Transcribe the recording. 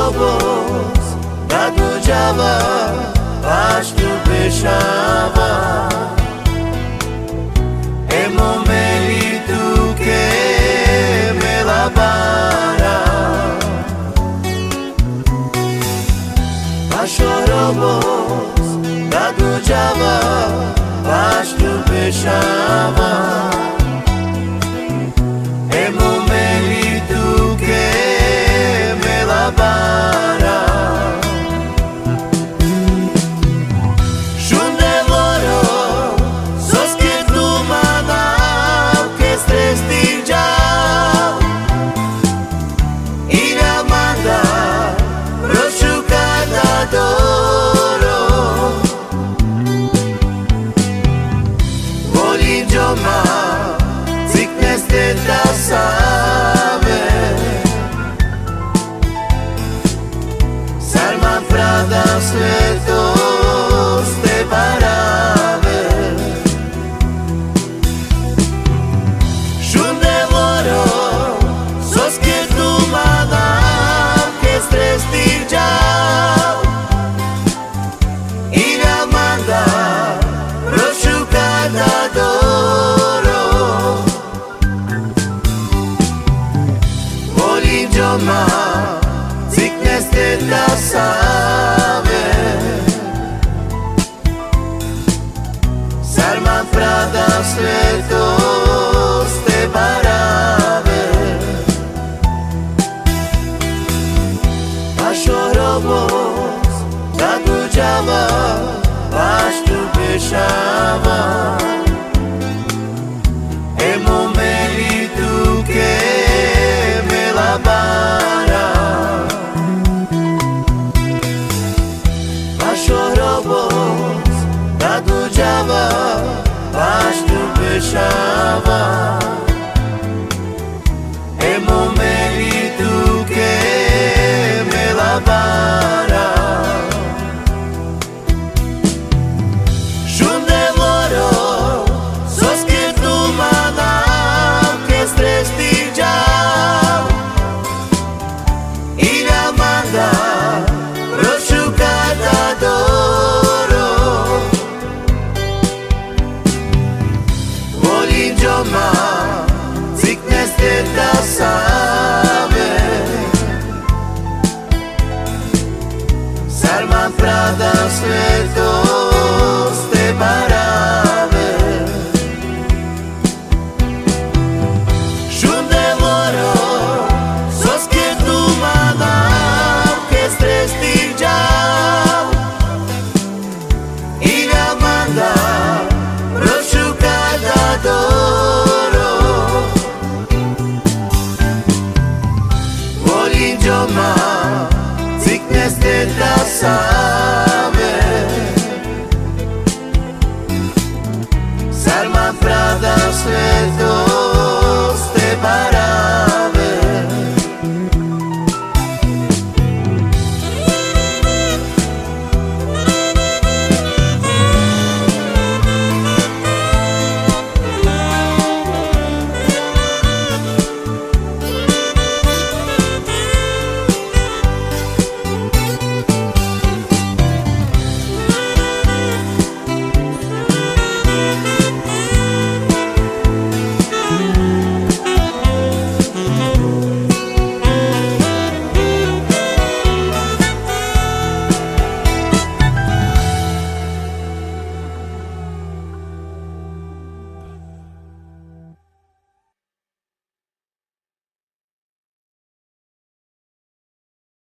Roboz, Dadu Java, Pashtu Peshava, Emomeli Tuke Melabara, Roboz, Dadu Java, Pashtu Peshava, Emomeli Tuke Melabara. Svetos te parave Shunde loro Sos que tu madam Que stres tirjau Ina manda Prosciugata d'oro Volim joma Sickness te tasave Salman Prada svetos te parave Pašo Roboz, Dadu Java, Pashtu Peshava Emomeli Tuke Melabara Roboz, Dadu Java, Pashtu Peshava.